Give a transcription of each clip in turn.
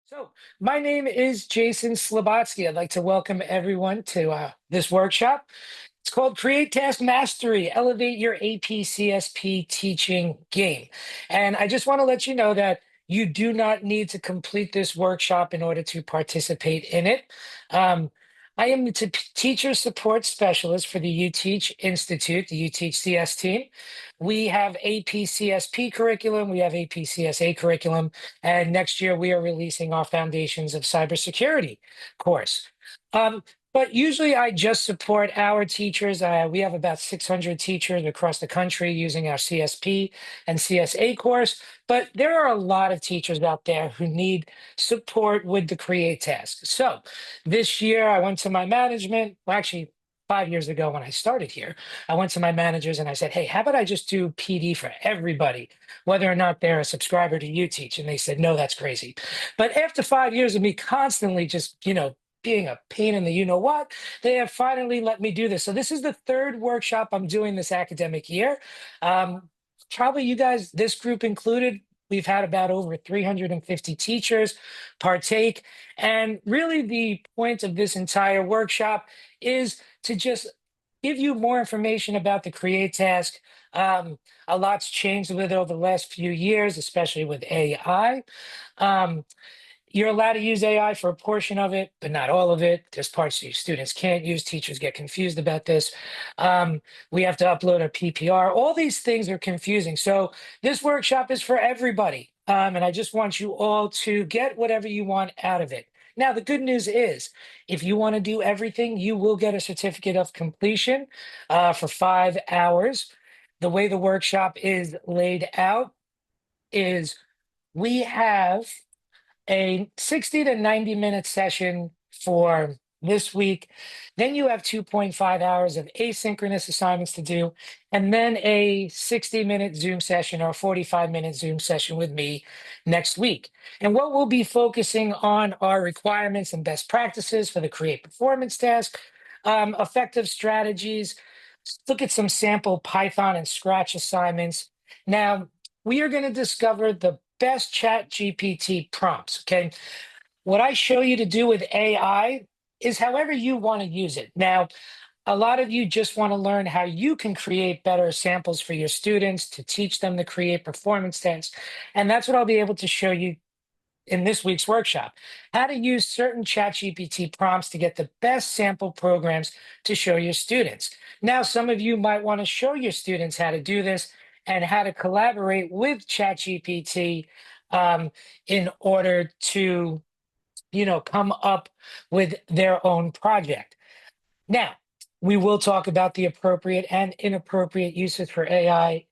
So, my name is Jason Slabotsky. I'd like to welcome everyone to this workshop. It's called Create Task Mastery, Elevate Your AP CSP Teaching Game. And I just want to let you know that you do not need to complete this workshop in order to participate in it. Um, I am the teacher support specialist for the UTeach Institute, the UTeach CS team. We have AP CSP curriculum, we have AP CSA curriculum, and next year we are releasing our Foundations of Cybersecurity course. Um, but usually I just support our teachers. We have about 600 teachers across the country using our CSP and CSA course. But there are a lot of teachers out there who need support with the Create task. So this year I went to my management, well, actually 5 years ago when I started here, I went to my managers and I said, hey, how about I just do PD for everybody, whether or not they're a subscriber to UTeach? And they said, no, that's crazy. But after 5 years of me constantly just, being a pain in the you know what, they have finally let me do this. So this is the third workshop I'm doing this academic year. Probably you guys, this group included, we've had about over 350 teachers partake. And really the point of this entire workshop is to just give you more information about the Create task. A lot's changed with it over the last few years, especially with AI. Um, you're allowed to use AI for a portion of it, but not all of it. There's parts that your students can't use. Teachers get confused about this. We have to upload a PPR. All these things are confusing. So this workshop is for everybody. And I just want you all to get whatever you want out of it. Now, the good news is, if you want to do everything, you will get a certificate of completion for 5 hours. The way the workshop is laid out is we have a 60 to 90-minute session for this week. Then you have 2.5 hours of asynchronous assignments to do, and then a 60-minute Zoom session or a 45-minute Zoom session with me next week. And what we'll be focusing on are requirements and best practices for the Create Performance task, effective strategies, look at some sample Python and Scratch assignments. Now, we are going to discover the best chat GPT prompts. Okay. What I show you to do with AI is however you want to use it. Now, a lot of you just want to learn how you can create better samples for your students to teach them to create performance tests. And that's what I'll be able to show you in this week's workshop, how to use certain ChatGPT prompts to get the best sample programs to show your students. Now, some of you might want to show your students how to do this and how to collaborate with ChatGPT in order to, come up with their own project. Now, we will talk about the appropriate and inappropriate uses for AI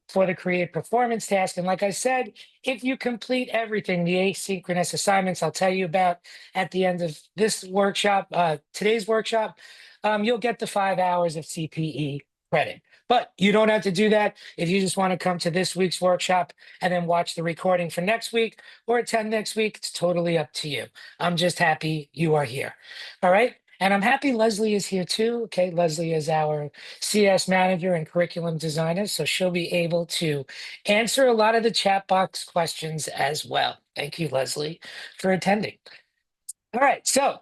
for the Create Performance task. And like I said, if you complete everything, the asynchronous assignments I'll tell you about at the end of this workshop, today's workshop, you'll get the 5 hours of CPE credit. But you don't have to do that if you just want to come to this week's workshop and then watch the recording for next week or attend next week. It's totally up to you. I'm just happy you are here. All right. And I'm happy Leslie is here too. Okay, Leslie is our CS manager and curriculum designer, so she'll be able to answer a lot of the chat box questions as well. Thank you, Leslie, for attending. All right, so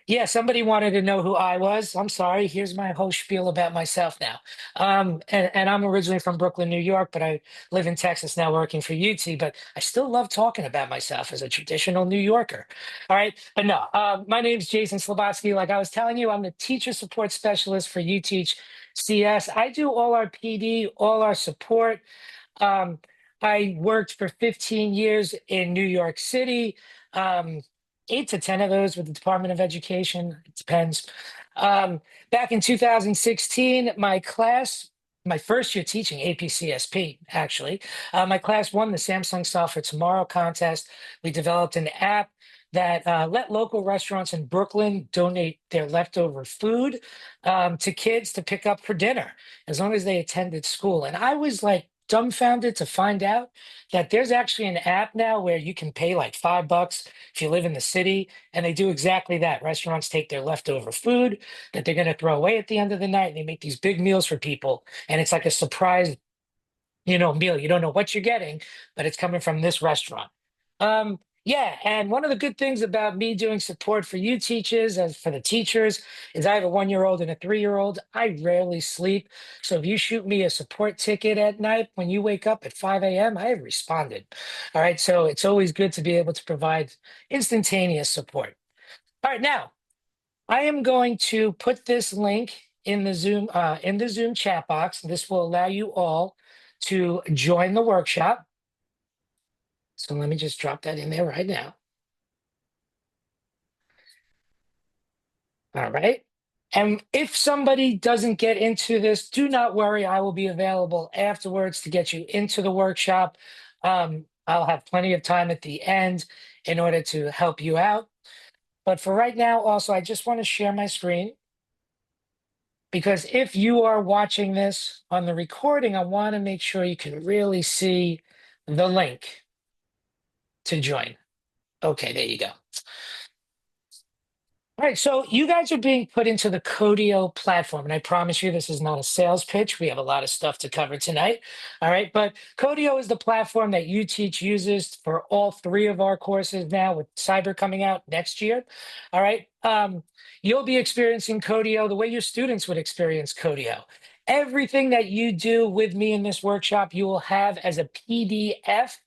yeah, somebody wanted to know who I was. I'm sorry. Here's my whole spiel about myself now. And I'm originally from Brooklyn, New York, but I live in Texas now working for UT, but I still love talking about myself as a traditional New Yorker. All right. But no, my name's Jason Slabotsky. Like I was telling you, I'm the teacher support specialist for UTeach CS. I do all our PD, all our support. Um, I worked for 15 years in New York City. 8 to 10 of those with the Department of Education. It depends. Back in 2016, my first year teaching APCSP, actually, my class won the Samsung Solve for Tomorrow contest. We developed an app that let local restaurants in Brooklyn donate their leftover food to kids to pick up for dinner, as long as they attended school. And I was like dumbfounded to find out that there's actually an app now where you can pay like $5 if you live in the city, and they do exactly that. Restaurants take their leftover food that they're going to throw away at the end of the night, and they make these big meals for people, and it's like a surprise, meal. You don't know what you're getting, but it's coming from this restaurant. Yeah, and one of the good things about me doing support for you teachers and for the teachers is I have a 1-year-old and a 3-year-old. I rarely sleep. So if you shoot me a support ticket at night when you wake up at 5 a.m., I have responded. All right. So it's always good to be able to provide instantaneous support. All right. Now, I am going to put this link in the Zoom chat box. This will allow you all to join the workshop. So let me just drop that in there right now. All right. And if somebody doesn't get into this, do not worry. I will be available afterwards to get you into the workshop. I'll have plenty of time at the end in order to help you out. But for right now, also, I just want to share my screen because if you are watching this on the recording, I want to make sure you can really see the link to join. Okay, there you go. All right, so you guys are being put into the Codio platform, and I promise you this is not a sales pitch. We have a lot of stuff to cover tonight. All right, but Codio is the platform that UTeach uses for all 3 of our courses now, with Cyber coming out next year. All right, you'll be experiencing Codio the way your students would experience Codio. Everything that you do with me in this workshop, you will have as a PDF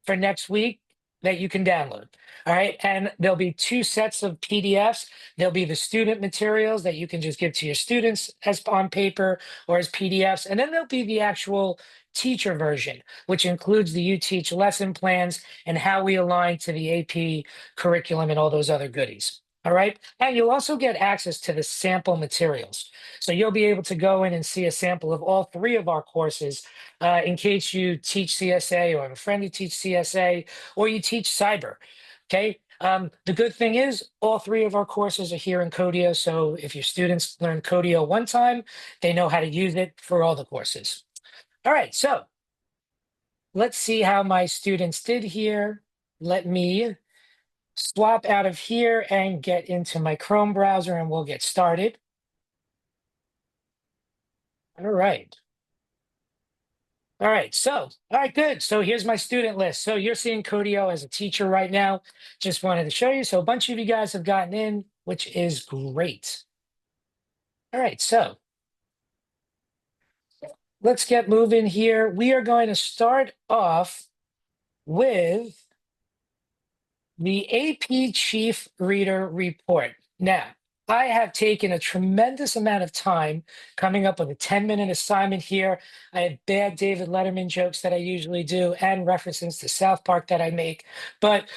for next week that you can download. All right. And there'll be 2 sets of PDFs. There'll be the student materials that you can just give to your students as on paper or as PDFs. And then there'll be the actual teacher version, which includes the UTeach lesson plans and how we align to the AP curriculum and all those other goodies. All right. And you'll also get access to the sample materials. So you'll be able to go in and see a sample of all 3 of our courses in case you teach CSA or have a friend who teach CSA or you teach cyber. Okay. The good thing is all 3 of our courses are here in Codio. So if your students learn Codio one time, they know how to use it for all the courses. All right. So let's see how my students did here. Let me swap out of here and get into my Chrome browser and we'll get started. All right. All right, all right, good. So here's my student list. So you're seeing Codio as a teacher right now. Just wanted to show you. So a bunch of you guys have gotten in, which is great. All right, so let's get moving here. We are going to start off with the AP Chief Reader Report. Now, I have taken a tremendous amount of time coming up with a 10-minute assignment here. I have bad David Letterman jokes that I usually do and references to South Park that I make. But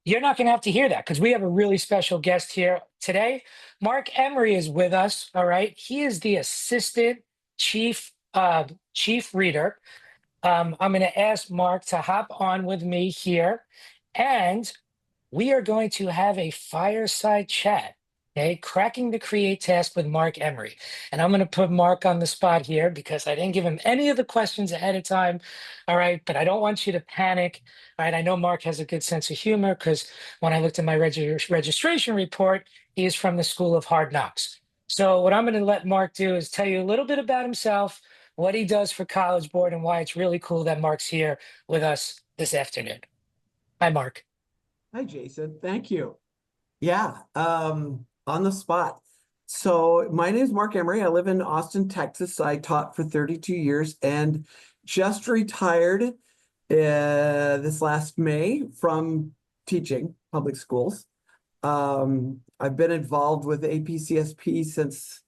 you're not going to have to hear that because we have a really special guest here today. Mark Emery is with us. All right. He is the assistant chief reader. I'm going to ask Mark to hop on with me here. And we are going to have a fireside chat, okay? Cracking the create task with Mark Emery. And I'm going to put Mark on the spot here because I didn't give him any of the questions ahead of time. All right. But I don't want you to panic. All right. I know Mark has a good sense of humor because when I looked at my registration report, he is from the School of Hard Knocks. So what I'm going to let Mark do is tell you a little bit about himself, what he does for College Board, and why it's really cool that Mark's here with us this afternoon. Hi, Mark. Hi, Jason. Thank you. Yeah, on the spot. So my name is Mark Emery. I live in Austin, Texas. I taught for 32 years and just retired this last May from teaching public schools. I've been involved with AP-CSP since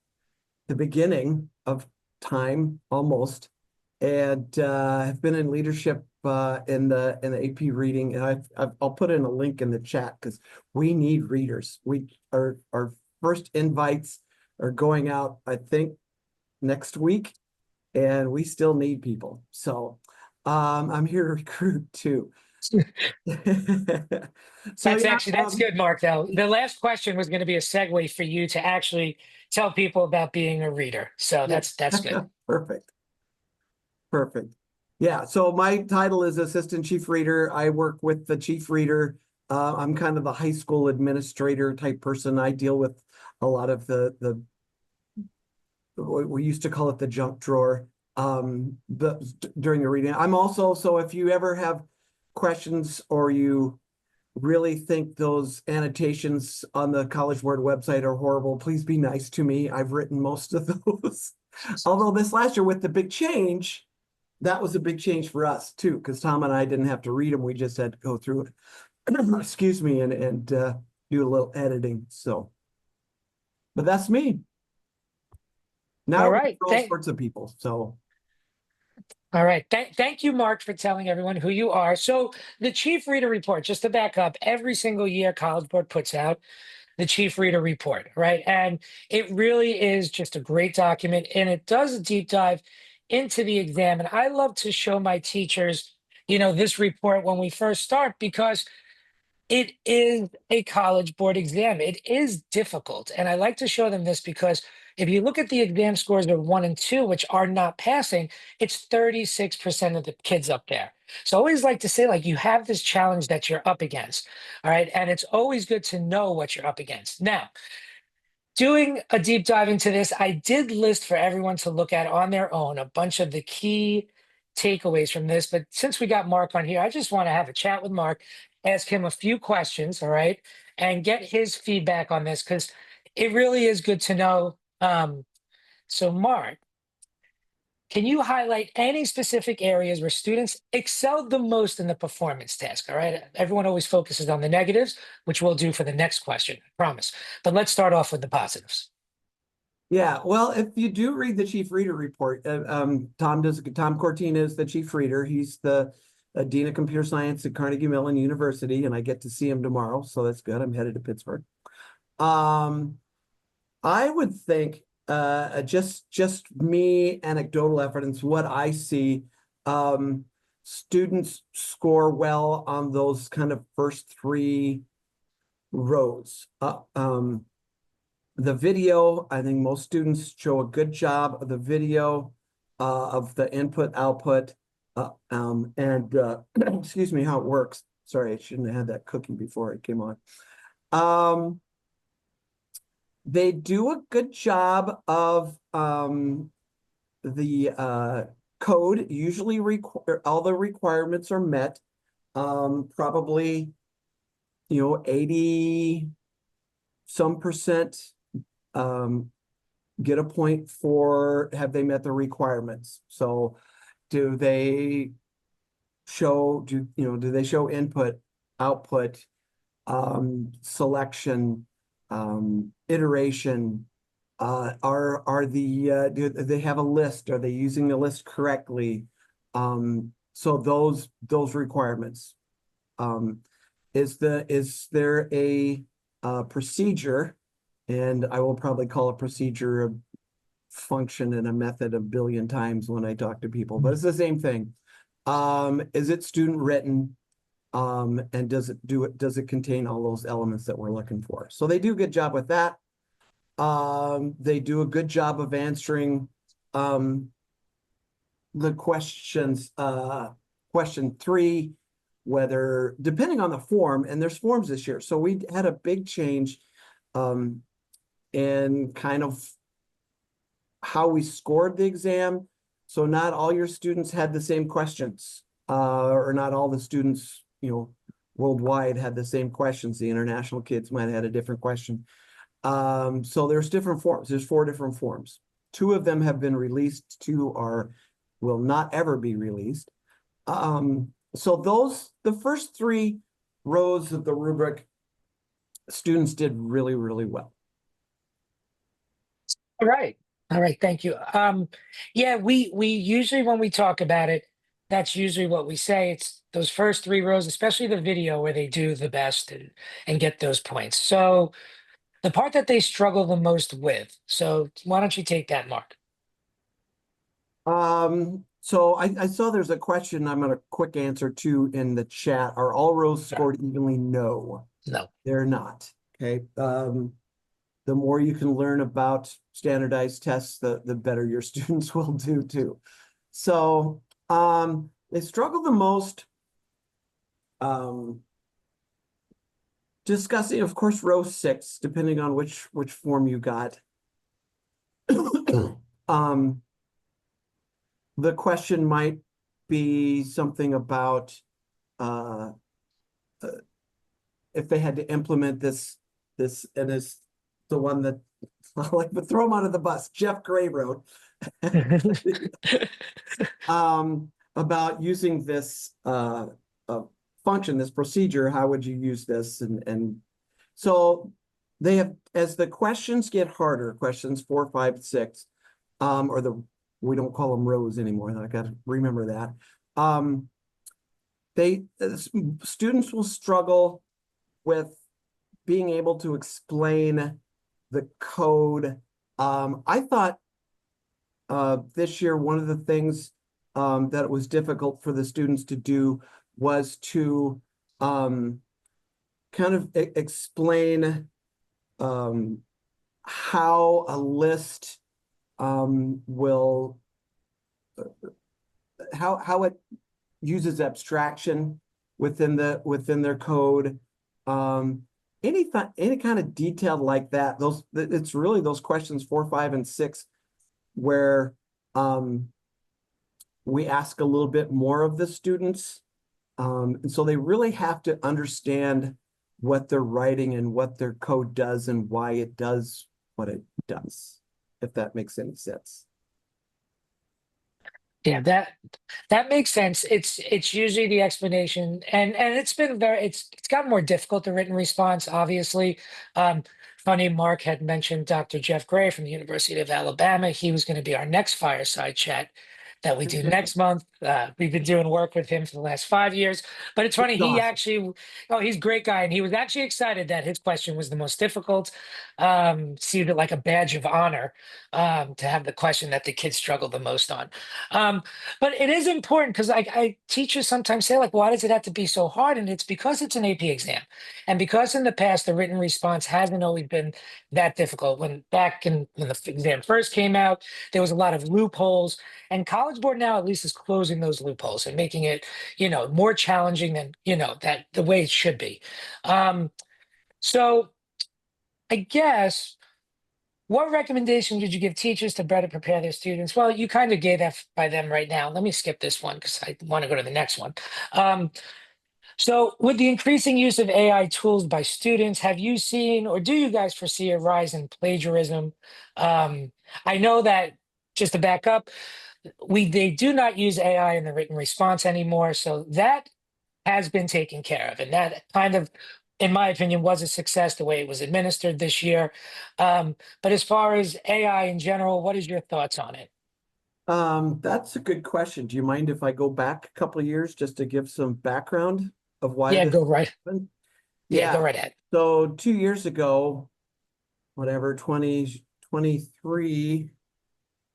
the beginning of time, almost, and have been in leadership in the AP reading, and I'll put in a link in the chat because we need readers. Our first invites are going out, I think, next week, and we still need people. So I'm here to recruit too. So That's good, Mark. Though the last question was going to be a segue for you to actually tell people about being a reader. So that's good. Perfect. Yeah, so my title is Assistant Chief Reader. I work with the Chief Reader. I'm kind of a high school administrator type person. I deal with a lot of the we used to call it the junk drawer during the reading. I'm also, so if you ever have questions or you really think those annotations on the College Board website are horrible, please be nice to me. I've written most of those. Although this last year with the big change, that was a big change for us too, because Tom and I didn't have to read them. We just had to go through it. Excuse me, and do a little editing. So, but that's me. All Now right. for all sorts of people. So All right. Thank you, Mark, for telling everyone who you are. So the Chief Reader Report, just to back up, every single year College Board puts out the Chief Reader Report, right? And it really is just a great document, and it does a deep dive into the exam. And I love to show my teachers, this report when we first start because it is a College Board exam. It is difficult. And I like to show them this because if you look at the exam scores of 1 and 2, which are not passing, it's 36% of the kids up there. So I always like to say, like, you have this challenge that you're up against. All right. And it's always good to know what you're up against. Now, doing a deep dive into this, I did list for everyone to look at on their own a bunch of the key takeaways from this. But since we got Mark on here, I just want to have a chat with Mark, ask him a few questions, all right, and get his feedback on this because it really is good to know. So, Mark, can you highlight any specific areas where students excelled the most in the performance task? All right. Everyone always focuses on the negatives, which we'll do for the next question, I promise. But let's start off with the positives. yeah, well, if you do read the Chief Reader Report, Tom Cortina is the Chief Reader. He's the Dean of Computer Science at Carnegie Mellon University, and I get to see him tomorrow, so that's good. I'm headed to Pittsburgh. I would think just me anecdotal evidence, what I see, students score well on those kind of first 3 rows. The video, I think most students show a good job of the video, of the input output, and excuse me, how it works. Sorry, I shouldn't have had that cookie before it came on. They do a good job of the code. Usually all the requirements are met. Probably, 80 some percent get a point for have they met the requirements. So do they show input, output, selection, iteration, do they have a list? Are they using the list correctly? So those requirements. Is there a procedure, and I will probably call a procedure a function and a method a billion times when I talk to people, but it's the same thing. Is it student written? And does it contain all those elements that we're looking for? So they do a good job with that. They do a good job of answering the questions, question 3, whether, depending on the form, and there's forms this year. So we had a big change in kind of how we scored the exam. So not all your students had the same questions, or not all the students, worldwide had the same questions. The international kids might have had a different question. So there's different forms. There's 4 different forms. 2 of them have been released, 2 will not ever be released. So the first 3 rows of the rubric, students did really, really well. All right. All right. Thank you. Yeah, we usually when we talk about it, that's usually what we say. It's those first 3 rows, especially the video where they do the best and get those points. So the part that they struggle the most with. So why don't you take that, Mark? So I saw there's a question I'm going to quick answer to in the chat. Are all rows scored evenly? No, No. they're not. Okay. The more you can learn about standardized tests, the better your students will do too. So they struggle the most discussing, of course, row 6, depending on which form you got. The question might be something about if they had to implement this, and it's the one that I like to throw him under the bus, Jeff Gray wrote, about using this function, this procedure. How would you use this? And so they have, as the questions get harder, questions 4, 5, 6, we don't call them rows anymore. I got to remember that. Students will struggle with being able to explain the code. I thought this year, one of the things that was difficult for the students to do was to kind of explain how a list will, how it uses abstraction within their code. Any kind of detail like that. It's really those questions 4, 5, and 6 where we ask a little bit more of the students. And so they really have to understand what they're writing and what their code does and why it does what it does, if that makes any sense. Yeah, that makes sense. It's usually the explanation, and it's been it's gotten more difficult, the written response, obviously. Funny, Mark had mentioned Dr. Jeff Gray from the University of Alabama. He was going to be our next fireside chat that we do next month. We've been doing work with him for the last 5 years, but it's funny. He Awesome. actually, oh, he's a great guy, and he was actually excited that his question was the most difficult. See it like a badge of honor to have the question that the kids struggle the most on. But it is important because I teachers sometimes say, like, why does it have to be so hard? And it's because it's an AP exam. And because in the past, the written response hasn't always been that difficult. When the exam first came out, there was a lot of loopholes. And College Board now at least is closing those loopholes and making it, more challenging than, that the way it should be. So I guess, what recommendation did you give teachers to better prepare their students? Well, you kind of gave that by them right now. Let me skip this one because I want to go to the next one. So with the increasing use of AI tools by students, have you seen or do you guys foresee a rise in plagiarism? I know that, just to back up, they do not use AI in the written response anymore. So that has been taken care of. And that kind of, in my opinion, was a success the way it was administered this year. But as far as AI in general, what is your thoughts on it? That's a good question. Do you mind if I go back a couple of years just to give some background of why Yeah, this go right. happened? Yeah, go Yeah. right ahead. So 2 years ago, whatever, 2023,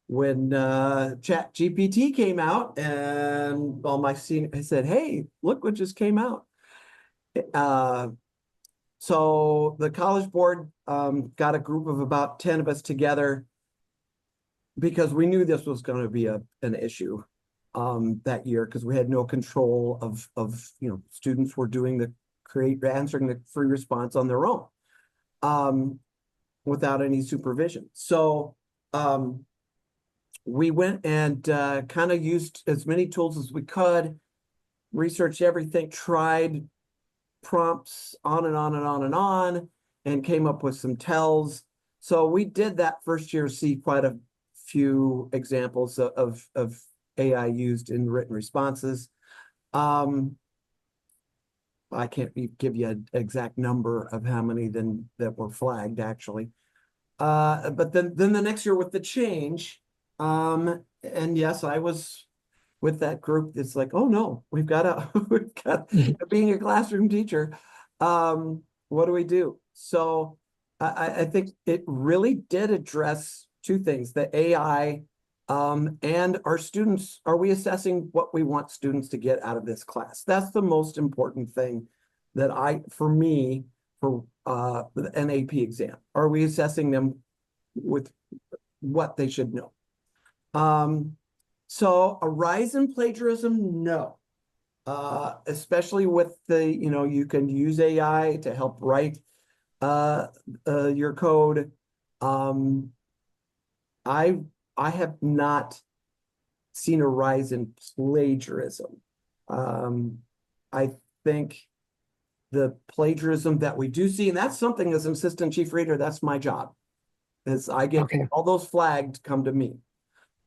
when Chat GPT came out, and all my senior, I said, hey, look what just came out. So the College Board got a group of about 10 of us together because we knew this was going to be an issue that year, because we had no control of students were doing answering the free response on their own without any supervision. So we went and kind of used as many tools as we could, researched everything, tried prompts on and on and on and on, and came up with some tells. So we did that first year see quite a few examples of AI used in written responses. I can't give you an exact number of how many then that were flagged actually. But then the next year with the change, and yes, I was with that group. It's like, oh no, we've got being a classroom teacher. What do we do? So I think it really did address two things: the AI, and our students. Are we assessing what we want students to get out of this class? That's the most important thing for me, for an AP exam. Are we assessing them with what they should know? So a rise in plagiarism, no. Especially with you can use AI to help write your code. I have not seen a rise in plagiarism. I think the plagiarism that we do see, and that's something as an assistant chief reader, that's my job, is I get Okay. all those flagged come to me.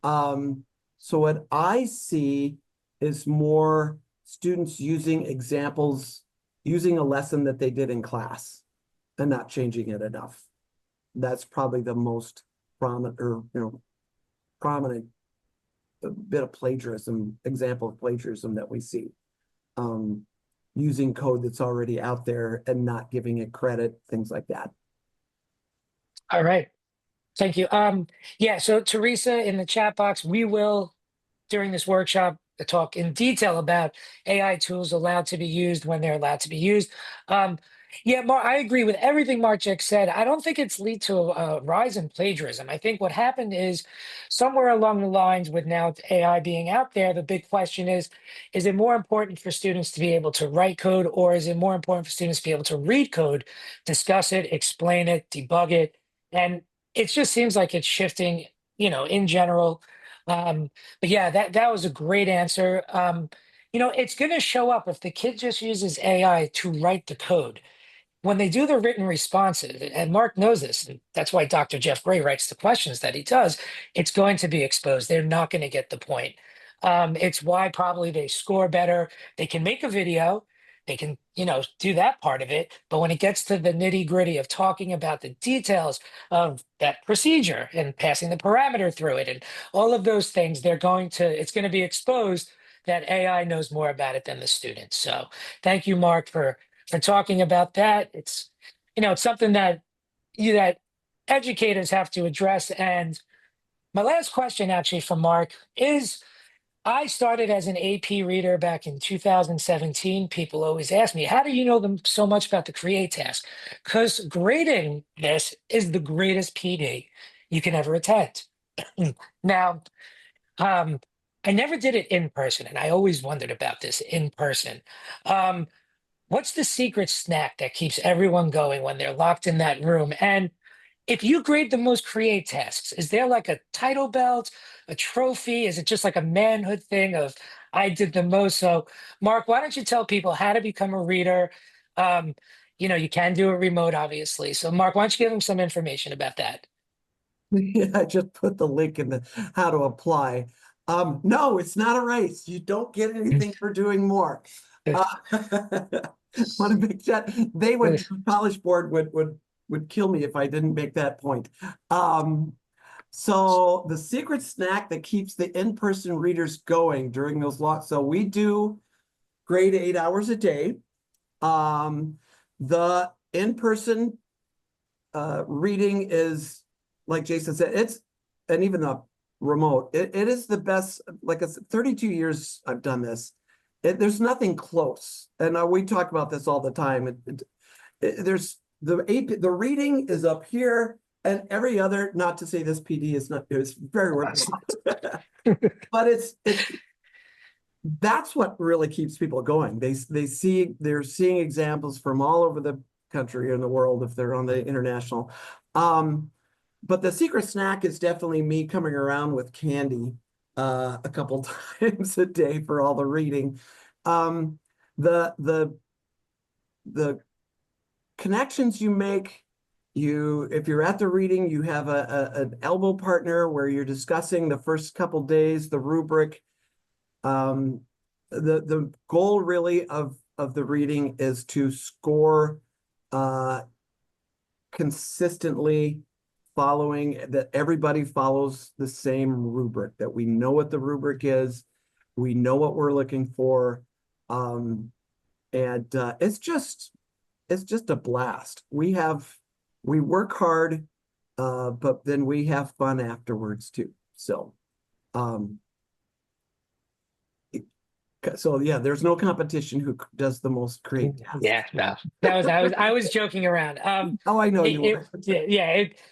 So what I see is more students using examples, using a lesson that they did in class and not changing it enough. That's probably the most prominent, or prominent bit of plagiarism, example of plagiarism that we see. Using code that's already out there and not giving it credit, things like that. All right. Thank you. Yeah, so Teresa in the chat box, we will during this workshop talk in detail about AI tools allowed to be used when they're allowed to be used. Yeah, Mark, I agree with everything Marcek said. I don't think it's lead to a rise in plagiarism. I think what happened is somewhere along the lines with now AI being out there, the big question is it more important for students to be able to write code, or is it more important for students to be able to read code, discuss it, explain it, debug it? And it just seems like it's shifting, in general. But yeah, that was a great answer. It's going to show up if the kid just uses AI to write the code. When they do the written responses, and Mark knows this, and that's why Dr. Jeff Gray writes the questions that he does, it's going to be exposed. They're not going to get the point. It's why probably they score better. They can make a video, they can, do that part of it. But when it gets to the nitty gritty of talking about the details of that procedure and passing the parameter through it and all of those things, it's going to be exposed that AI knows more about it than the students. So thank you, Mark, for talking about that. It's something that educators have to address. And my last question actually for Mark is, I started as an AP reader back in 2017. People always ask me, how do you know them so much about the create task? Because grading this is the greatest PD you can ever attend. Now, I never did it in person, and I always wondered about this in person. Um, What's the secret snack that keeps everyone going when they're locked in that room? And if you grade the most create tasks, is there like a title belt, a trophy? Is it just like a manhood thing of I did the most? So, Mark, why don't you tell people how to become a reader? Um, you can do it remote, obviously. So, Mark, why don't you give them some information about that? Yeah, I just put the link in the how to apply. No, it's not a race. You don't get anything for doing more. Want to make that the College Board would kill me if I didn't make that point. So the secret snack that keeps the in-person readers going during those long, so we do grade 8 hours a day. The in-person reading is, like Jason said, and even the remote, it is the best. Like I said, 32 years I've done this. There's nothing close. And we talk about this all the time. There's the reading is up here, and every other, not to say this PD is not, it's very worthwhile. But that's what really keeps people going. They're seeing examples from all over the country and the world if they're on the international. But the secret snack is definitely me coming around with candy a couple times a day for all the reading. The connections you make, if you're at the reading, you have an elbow partner where you're discussing the first couple days, the rubric. The goal really of the reading is to score consistently, following that everybody follows the same rubric, that we know what the rubric is, we know what we're looking for, and it's just a blast. We work hard, but then we have fun afterwards too. So yeah, there's no competition who does the most create tasks. Yeah, no, I was joking around. Oh, I know you were.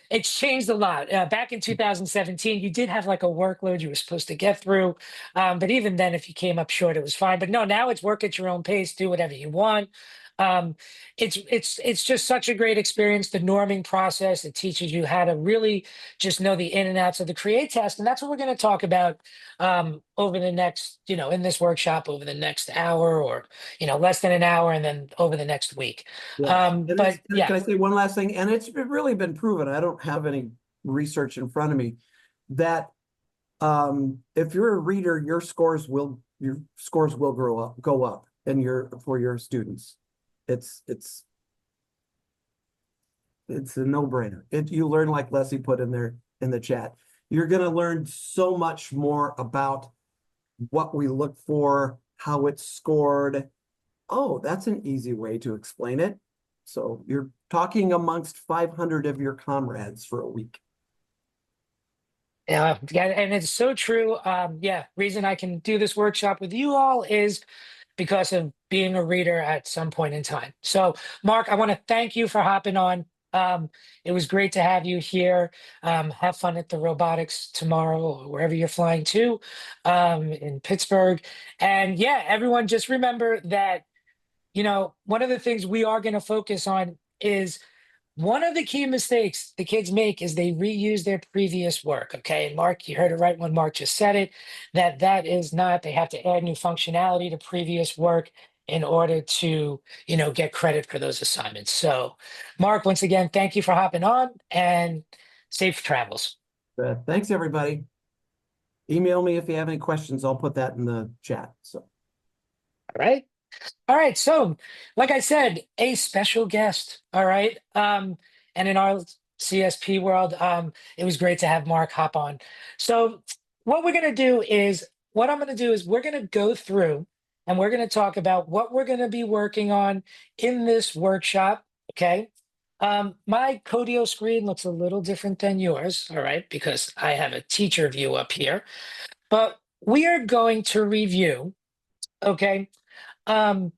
It's changed a lot. Back in 2017, you did have like a workload you were supposed to get through, but even then, if you came up short, it was fine. But no, now it's work at your own pace, do whatever you want. Um, it's just such a great experience. The norming process, it teaches you how to really just know the in and outs of the create task, and that's what we're going to talk about over the next, in this workshop over the next hour, or less than an hour, and then over the next week. Yes. And But can yeah, I say one last thing? And it's really been proven. I don't have any research in front of me that if you're a reader, your scores will go up and for your students. It's it's a no-brainer. You learn, like Leslie put in there in the chat. You're going to learn so much more about what we look for, how it's scored. Oh, that's an easy way to explain it. So you're talking amongst 500 of your comrades for a week. yeah, and it's so true. Yeah, reason I can do this workshop with you all is because of being a reader at some point in time. So, Mark, I want to thank you for hopping on. It was great to have you here. Have fun at the robotics tomorrow, or wherever you're flying to, in Pittsburgh. And yeah, everyone, just remember that, one of the things we are going to focus on is one of the key mistakes the kids make is they reuse their previous work. Okay. And Mark, you heard it right when Mark just said it, that is not, they have to add new functionality to previous work in order to, get credit for those assignments. So, Mark, once again, thank you for hopping on, and safe travels. Thanks, everybody. Email me if you have any questions. I'll put that in the chat. So, All right. All right, so like I said, a special guest. All right, and in our CSP world, it was great to have Mark hop on. So what I'm gonna do is we're gonna go through and we're gonna talk about what we're gonna be working on in this workshop. Okay, my Codio screen looks a little different than yours. All right, because I have a teacher view up here, but we are going to review. Okay. Um,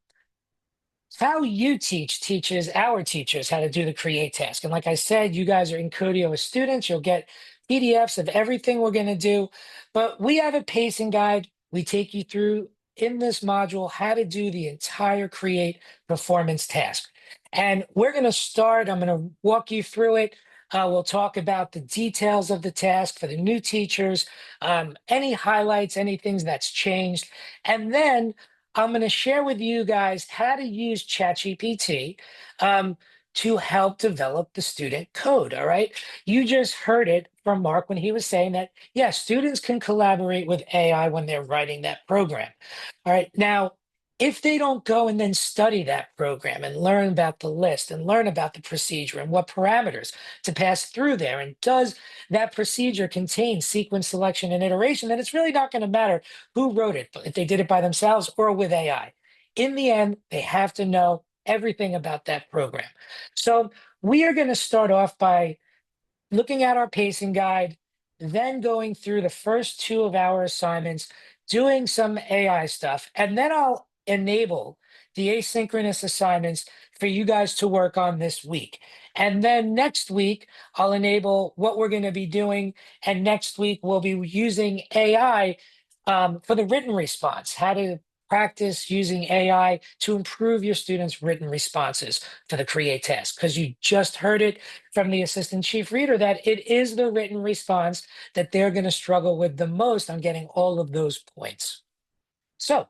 how UTeach teaches our teachers how to do the create task. And like I said, you guys are in Codio as students. You'll get PDFs of everything we're going to do. But we have a pacing guide. We take you through in this module how to do the entire create performance task. And we're going to start. I'm going to walk you through it. We'll talk about the details of the task for the new teachers, any highlights, any things that's changed. And then I'm going to share with you guys how to use ChatGPT to help develop the student code. All right. You just heard it from Mark when he was saying that, yes, students can collaborate with AI when they're writing that program. All right. Now, if they don't go and then study that program and learn about the list and learn about the procedure and what parameters to pass through there, and does that procedure contain sequence selection and iteration, then it's really not going to matter who wrote it, if they did it by themselves or with AI. In the end, they have to know everything about that program. So we are going to start off by looking at our pacing guide, then going through the first two of our assignments, doing some AI stuff, and then I'll enable the asynchronous assignments for you guys to work on this week. And then next week, I'll enable what we're going to be doing. And next week, we'll be using AI for the written response, how to practice using AI to improve your students' written responses for the create task. Because you just heard it from the assistant chief reader that it is the written response that they're going to struggle with the most on getting all of those points. So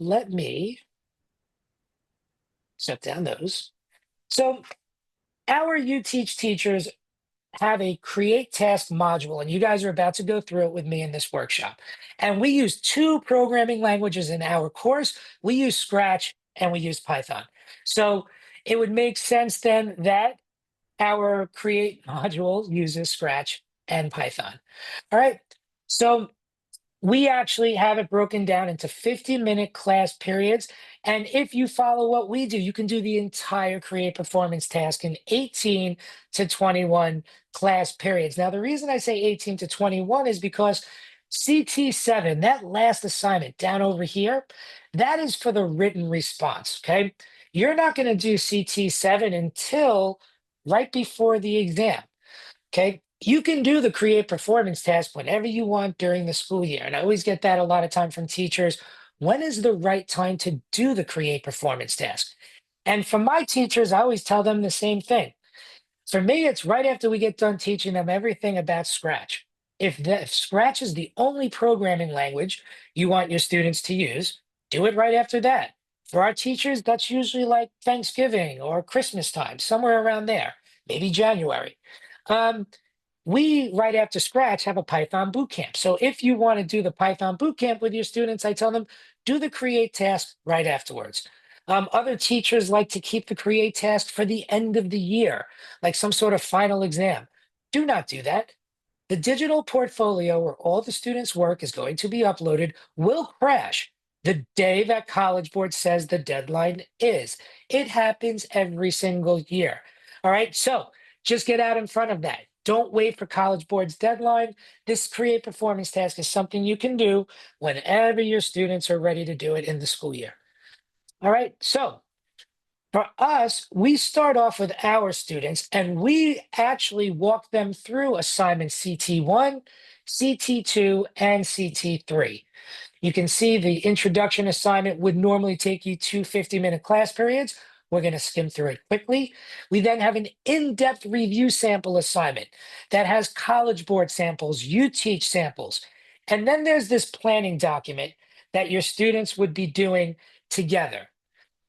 let me set down those. So our UTeach teachers have a create task module, and you guys are about to go through it with me in this workshop. And we use two programming languages in our course. We use Scratch and we use Python. So it would make sense then that our create module uses Scratch and Python. All right. So we actually have it broken down into 50-minute class periods. And if you follow what we do, you can do the entire create performance task in 18 to 21 class periods. Now, the reason I say 18 to 21 is because CT7, that last assignment down over here, that is for the written response. Okay. You're not going to do CT7 until right before the exam. Okay. You can do the create performance task whenever you want during the school year. And I always get that a lot of time from teachers. when is the right time to do the create performance task? And for my teachers, I always tell them the same thing. For me, it's right after we get done teaching them everything about Scratch. If Scratch is the only programming language you want your students to use, do it right after that. For our teachers, that's usually like Thanksgiving or Christmas time, somewhere around there, maybe January. Um, we, right after Scratch, have a Python bootcamp. So if you want to do the Python bootcamp with your students, I tell them do the create task right afterwards. Other teachers like to keep the create task for the end of the year, like some sort of final exam. Do not do that. The digital portfolio where all the students' work is going to be uploaded will crash the day that College Board says the deadline is. It happens every single year. All right, so just get out in front of that. Don't wait for College Board's deadline. This create performance task is something you can do whenever your students are ready to do it in the school year. All right, so for us, we start off with our students and we actually walk them through assignment CT1, CT2, and CT3. You can see the introduction assignment would normally take you 2 50-minute class periods. We're going to skim through it quickly. We then have an in-depth review sample assignment that has College Board samples, UTeach samples. And then there's this planning document that your students would be doing together.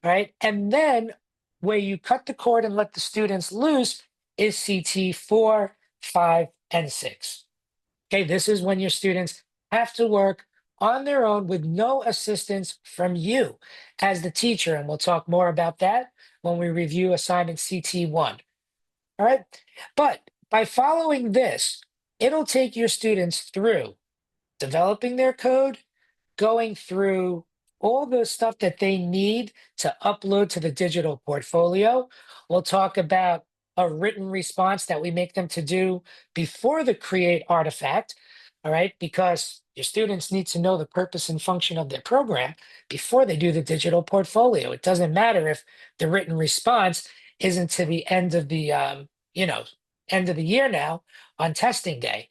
Right? And then where you cut the cord and let the students loose is CT4, 5, and 6. Okay, this is when your students have to work on their own with no assistance from you as the teacher. And we'll talk more about that when we review assignment CT1. All right, but by following this, it'll take your students through developing their code, going through all the stuff that they need to upload to the digital portfolio. We'll talk about a written response that we make them to do before the create artifact, all right? Because your students need to know the purpose and function of their program before they do the digital portfolio. It doesn't matter if the written response isn't to the end of the, end of the year now on testing day.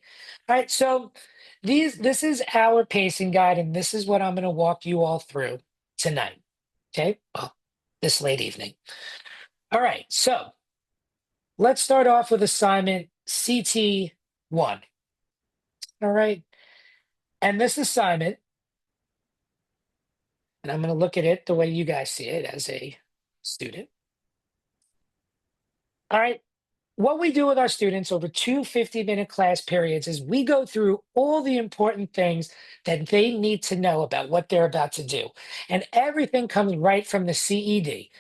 All right, so this is our pacing guide, and this is what I'm going to walk you all through tonight. Okay, well, this late evening. All right, so let's start off with assignment CT1. All right, and this assignment, and I'm going to look at it the way you guys see it as a student. All right, what we do with our students over 2 50-minute class periods is we go through all the important things that they need to know about what they're about to do. And everything comes right from the CED.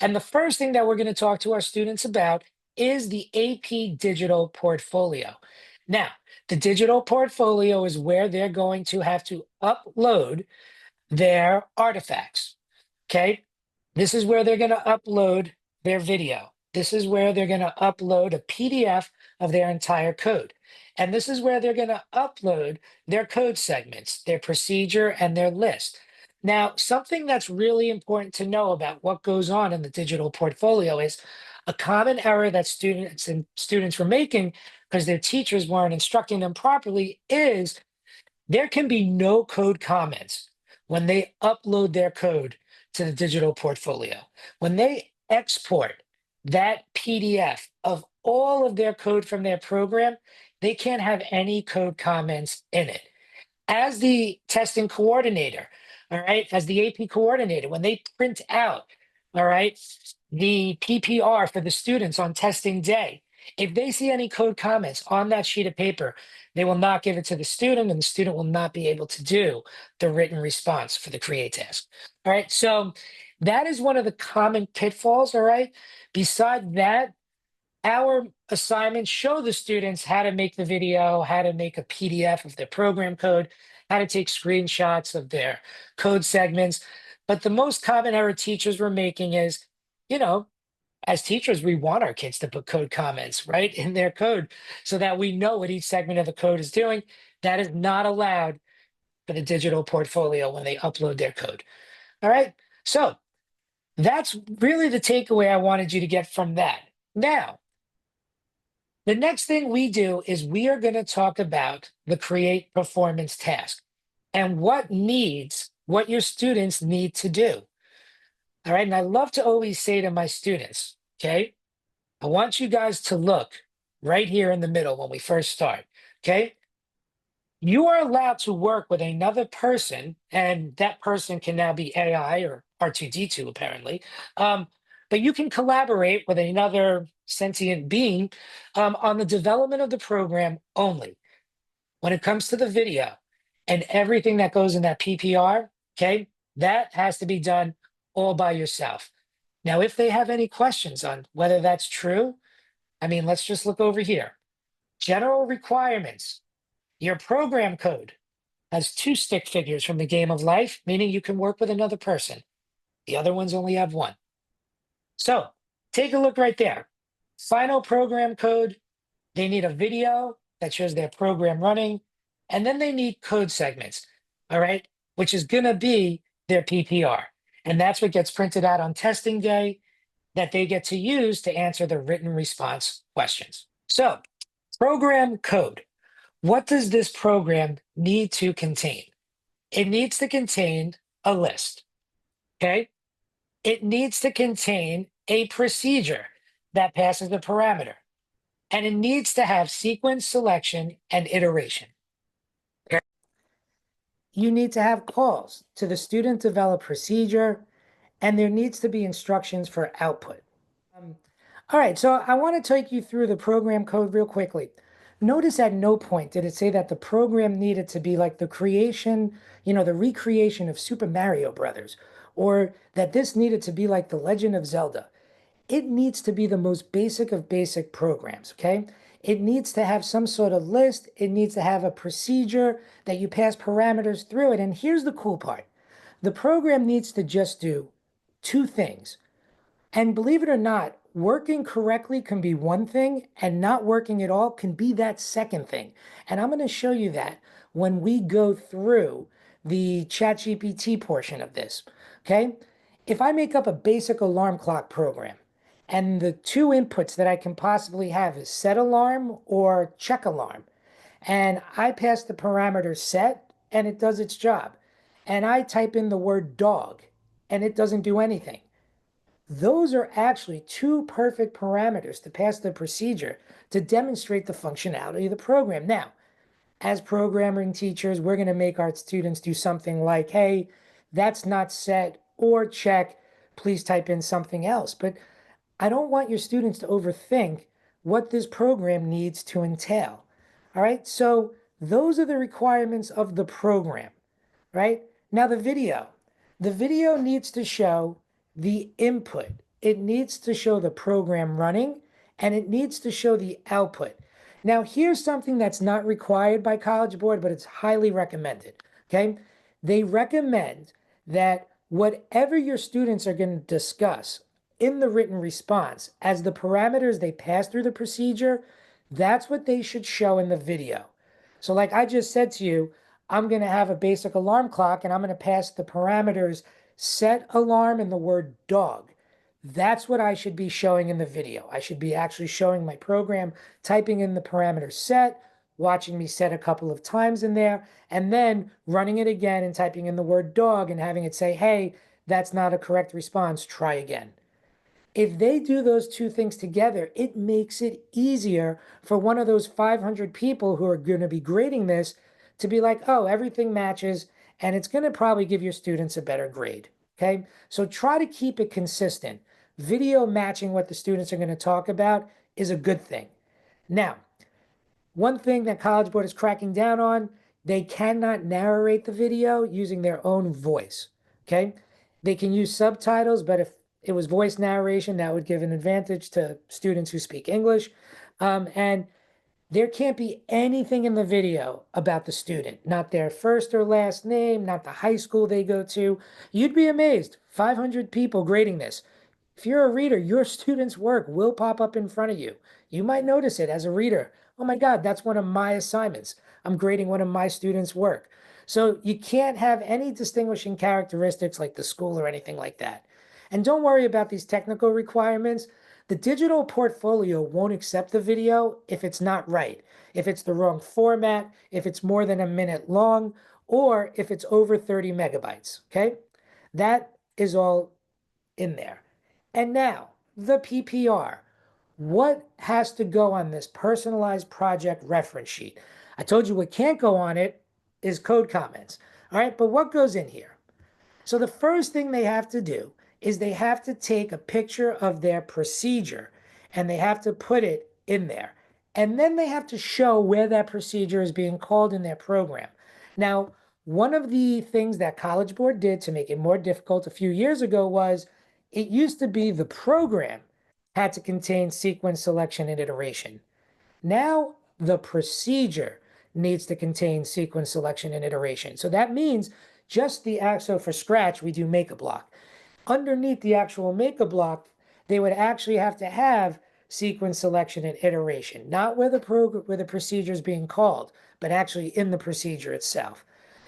And the first thing that we're going to talk to our students about is the AP Digital Portfolio. Now, the digital portfolio is where they're going to have to upload their artifacts. Okay, this is where they're going to upload their video. This is where they're going to upload a PDF of their entire code. And this is where they're going to upload their code segments, their procedure, and their list. Now, something that's really important to know about what goes on in the digital portfolio is a common error that students were making because their teachers weren't instructing them properly is there can be no code comments when they upload their code to the digital portfolio. When they export that PDF of all of their code from their program, they can't have any code comments in it. As the testing coordinator, all right, as the AP coordinator, when they print out, all right, the PPR for the students on testing day, if they see any code comments on that sheet of paper, they will not give it to the student and the student will not be able to do the written response for the create task. All right, so that is one of the common pitfalls, all right? Beside that, our assignments show the students how to make the video, how to make a PDF of their program code, how to take screenshots of their code segments. But the most common error teachers were making is, as teachers, we want our kids to put code comments right in their code so that we know what each segment of the code is doing. That is not allowed for the digital portfolio when they upload their code. All right. So that's really the takeaway I wanted you to get from that. Now, the next thing we do is we are going to talk about the create performance task and what needs what your students need to do. All right. And I love to always say to my students, okay, I want you guys to look right here in the middle when we first start. Okay. You are allowed to work with another person, and that person can now be AI or R2D2, apparently. But you can collaborate with another sentient being on the development of the program only. When it comes to the video and everything that goes in that PPR, okay, that has to be done all by yourself. Now, if they have any questions on whether that's true, I mean, let's just look over here. General requirements. Your program code has two stick figures from the game of life, meaning you can work with another person. The other ones only have one. So take a look right there. Final program code. They need a video that shows their program running, and then they need code segments, all right, which is going to be their PPR. And that's what gets printed out on testing day that they get to use to answer the written response questions. So, program code. What does this program need to contain? It needs to contain a list, okay? It needs to contain a procedure that passes the parameter, and it needs to have sequence selection and iteration. Okay? You need to have calls to the student develop procedure, and there needs to be instructions for output. All right, so I want to take you through the program code real quickly. Notice at no point did it say that the program needed to be like the creation, the recreation of Super Mario Brothers, or that this needed to be like The Legend of Zelda. It needs to be the most basic of basic programs, okay? It needs to have some sort of list. It needs to have a procedure that you pass parameters through it. And here's the cool part. The program needs to just do two things. And believe it or not, working correctly can be one thing, and not working at all can be that second thing. And I'm going to show you that when we go through the ChatGPT portion of this. Okay? If I make up a basic alarm clock program, and the two inputs that I can possibly have is set alarm or check alarm, and I pass the parameter set, and it does its job, and I type in the word dog, and it doesn't do anything. Those are actually two perfect parameters to pass the procedure to demonstrate the functionality of the program. Now, as programming teachers, we're going to make our students do something like, hey, that's not set or check. Please type in something else. But I don't want your students to overthink what this program needs to entail. All right, so those are the requirements of the program, right? Now the video. The video needs to show the input. It needs to show the program running, and it needs to show the output. Now here's something that's not required by College Board, but it's highly recommended, okay? They recommend that whatever your students are going to discuss in the written response as the parameters they pass through the procedure, that's what they should show in the video. So like I just said to you, I'm going to have a basic alarm clock and I'm going to pass the parameters set alarm and the word dog. That's what I should be showing in the video. I should be actually showing my program, typing in the parameter set, watching me set a couple of times in there, and then running it again and typing in the word dog and having it say, hey, that's not a correct response, try again. If they do those two things together, it makes it easier for one of those 500 people who are going to be grading this to be like, oh, everything matches, and it's going to probably give your students a better grade. Okay, so try to keep it consistent. Video matching what the students are going to talk about is a good thing. Now, one thing that College Board is cracking down on, they cannot narrate the video using their own voice. Okay, they can use subtitles, but if it was voice narration, that would give an advantage to students who speak English. And there can't be anything in the video about the student, not their first or last name, not the high school they go to. You'd be amazed. 500 people grading this. If you're a reader, your student's work will pop up in front of you. You might notice it as a reader. Oh my God, that's one of my assignments. I'm grading one of my students' work. So you can't have any distinguishing characteristics like the school or anything like that. And don't worry about these technical requirements. The digital portfolio won't accept the video if it's not right, if it's the wrong format, if it's more than a minute long, or if it's over 30 megabytes, okay? That is all in there. And now the PPR. What has to go on this personalized project reference sheet? I told you what can't go on it is code comments. All right, but what goes in here? So the first thing they have to do is they have to take a picture of their procedure and they have to put it in there. And then they have to show where that procedure is being called in their program. Now, one of the things that College Board did to make it more difficult a few years ago was it used to be the program had to contain sequence selection and iteration. Now the procedure needs to contain sequence selection and iteration. So that means just the so for Scratch, we do make a block. Underneath the actual make a block, they would actually have to have sequence selection and iteration, not where the procedure is being called, but actually in the procedure itself.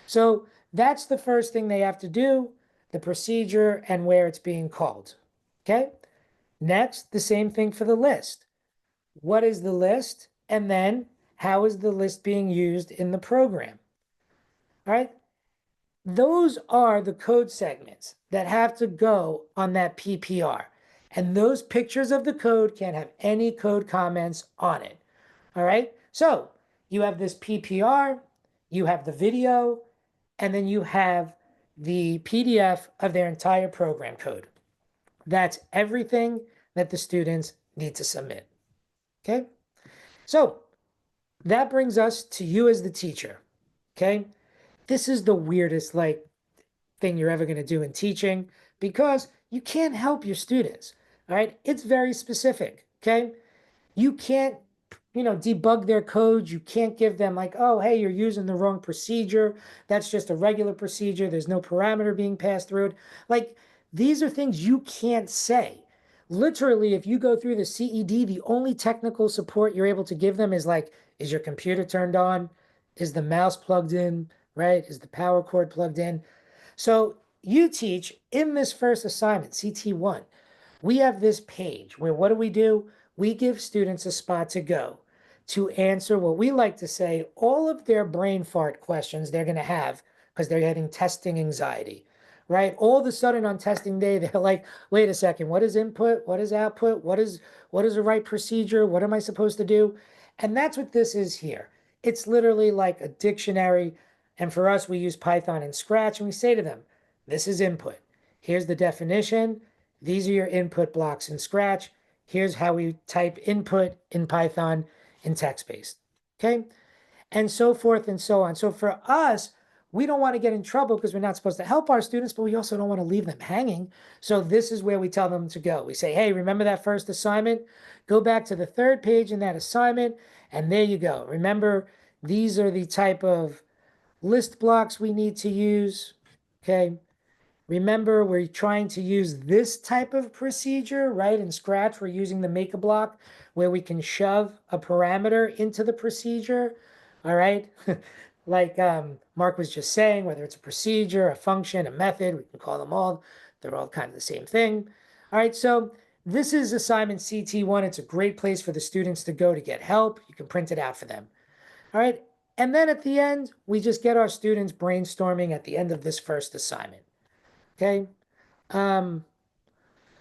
So that's the first thing they have to do, the procedure and where it's being called. Okay? Next, the same thing for the list. What is the list? And then how is the list being used in the program? All right. Those are the code segments that have to go on that PPR. And those pictures of the code can't have any code comments on it. All right. So you have this PPR, you have the video, and then you have the PDF of their entire program code. That's everything that the students need to submit. Okay. So that brings us to you as the teacher. Okay. This is the weirdest thing you're ever going to do in teaching because you can't help your students. All right. It's very specific. Okay. You can't, debug their codes. You can't give them like, oh, hey, you're using the wrong procedure. That's just a regular procedure. There's no parameter being passed through it. Like, these are things you can't say. Literally, if you go through the CED, the only technical support you're able to give them is like, is your computer turned on? Is the mouse plugged in? Right? Is the power cord plugged in? So UTeach in this first assignment, CT1, we have this page where what do? We give students a spot to go to answer what we like to say all of their brain fart questions they're going to have because they're getting testing anxiety, right? All of a sudden on testing day, they're like, wait a second, what is input? What is output? What is the right procedure? What am I supposed to do? And that's what this is here. It's literally like a dictionary. And for us, we use Python and Scratch, and we say to them, this is input. Here's the definition. These are your input blocks in Scratch. Here's how we type input in Python in text-based. Okay? And so forth and so on. So for us, we don't want to get in trouble because we're not supposed to help our students, but we also don't want to leave them hanging. So this is where we tell them to go. We say, hey, remember that first assignment? Go back to the third page in that assignment, and there you go. Remember, these are the type of list blocks we need to use. Okay. Remember, we're trying to use this type of procedure, right? In Scratch, we're using the make a block where we can shove a parameter into the procedure. All right. Like Mark was just saying, whether it's a procedure, a function, a method, we can call them all. They're all kind of the same thing. All right. So this is assignment CT1. It's a great place for the students to go to get help. You can print it out for them. All right. And then at the end, we just get our students brainstorming at the end of this first assignment. Okay.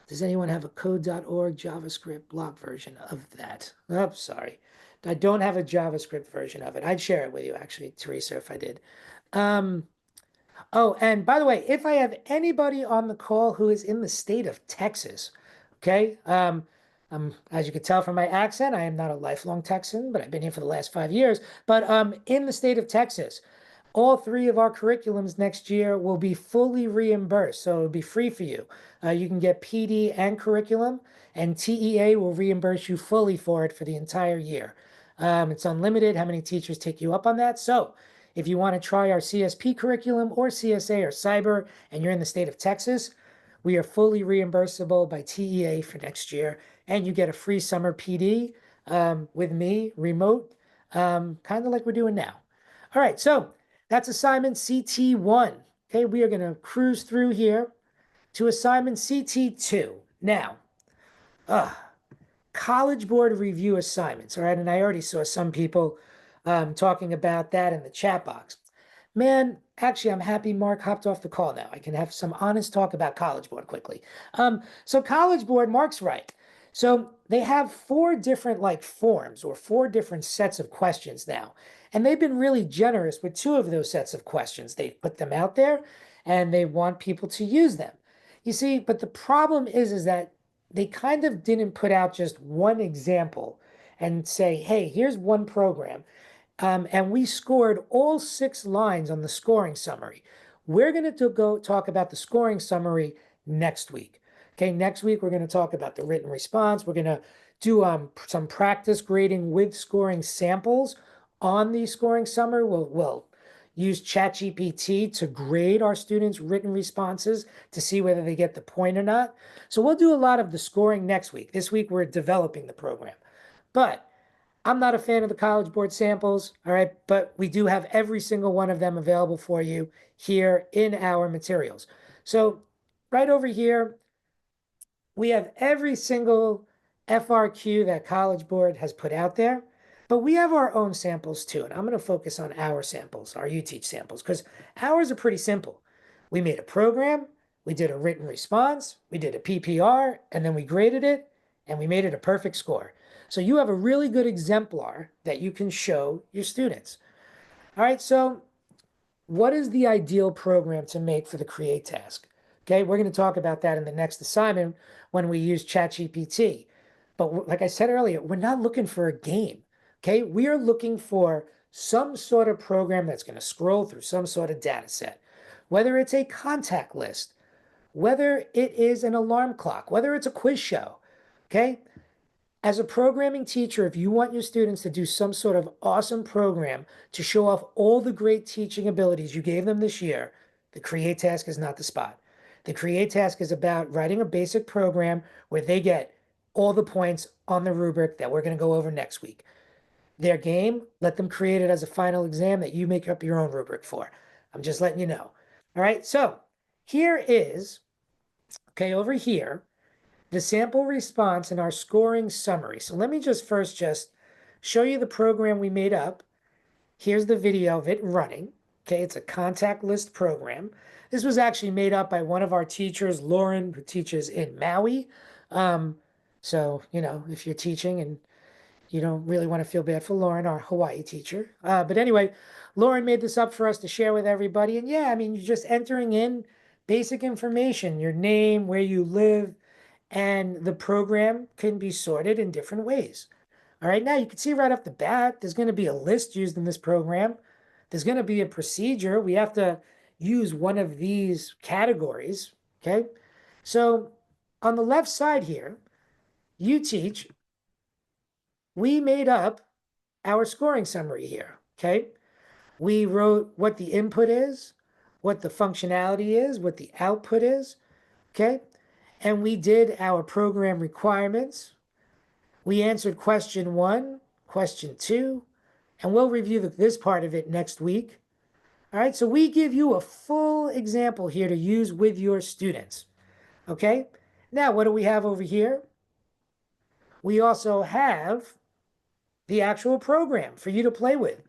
Does anyone have a code.org JavaScript block version of that? Oh, sorry. I don't have a JavaScript version of it. I'd share it with you, actually, Teresa, if I did. Oh, and by the way, if I have anybody on the call who is in the state of Texas, okay, as you can tell from my accent, I am not a lifelong Texan, but I've been here for the last 5 years. But in the state of Texas, all three of our curriculums next year will be fully reimbursed. So it'll be free for you. You can get PD and curriculum, and TEA will reimburse you fully for it for the entire year. It's unlimited how many teachers take you up on that. So if you want to try our CSP curriculum or CSA or cyber, and you're in the state of Texas, we are fully reimbursable by TEA for next year, and you get a free summer PD with me, remote, kind of like we're doing now. All right, so that's assignment CT1. Okay, we are going to cruise through here to assignment CT2. Now, College Board review assignments. All right, and I already saw some people talking about that in the chat box. Man, actually, I'm happy Mark hopped off the call now. I can have some honest talk about College Board quickly. So College Board, Mark's right. So they have four different like forms or four different sets of questions now. And they've been really generous with two of those sets of questions. They've put them out there and they want people to use them. You see, but the problem is that they kind of didn't put out just one example and say, hey, here's one program. And we scored all 6 lines on the scoring summary. We're going to go talk about the scoring summary next week. Okay, next week we're going to talk about the written response. We're going to do some practice grading with scoring samples on the scoring summary. We'll use ChatGPT to grade our students' written responses to see whether they get the point or not. So we'll do a lot of the scoring next week. This week we're developing the program. But I'm not a fan of the College Board samples, all right, but we do have every single one of them available for you here in our materials. So right over here, we have every single FRQ that College Board has put out there, but we have our own samples too. And I'm going to focus on our samples, our UTeach samples, because ours are pretty simple. We made a program, we did a written response, we did a PPR, and then we graded it, and we made it a perfect score. So you have a really good exemplar that you can show your students. All right, so what is the ideal program to make for the create task? Okay, we're going to talk about that in the next assignment when we use ChatGPT. But like I said earlier, we're not looking for a game. Okay, we are looking for some sort of program that's going to scroll through some sort of data set, whether it's a contact list, whether it is an alarm clock, whether it's a quiz show. Okay, as a programming teacher, if you want your students to do some sort of awesome program to show off all the great teaching abilities you gave them this year, the Create task is not the spot. The Create task is about writing a basic program where they get all the points on the rubric that we're going to go over next week. Their game, let them create it as a final exam that you make up your own rubric for. I'm just letting you know. All right, so here is, okay, over here, the sample response in our scoring summary. So let me just first just show you the program we made up. Here's the video of it running. Okay, it's a contact list program. This was actually made up by one of our teachers, Lauren, who teaches in Maui. So, if you're teaching and you don't really want to feel bad for Lauren, our Hawaii teacher. But anyway, Lauren made this up for us to share with everybody. And yeah, I mean, you're just entering in basic information, your name, where you live, and the program can be sorted in different ways. All right, now you can see right off the bat, there's going to be a list used in this program. There's going to be a procedure. We have to use one of these categories, okay? So on the left side here, UTeach, we made up our scoring summary here, okay? We wrote what the input is, what the functionality is, what the output is, okay? And we did our program requirements. We answered question 1, question 2, and we'll review this part of it next week. All right, so we give you a full example here to use with your students. Okay, now what do we have over here? We also have the actual program for you to play with.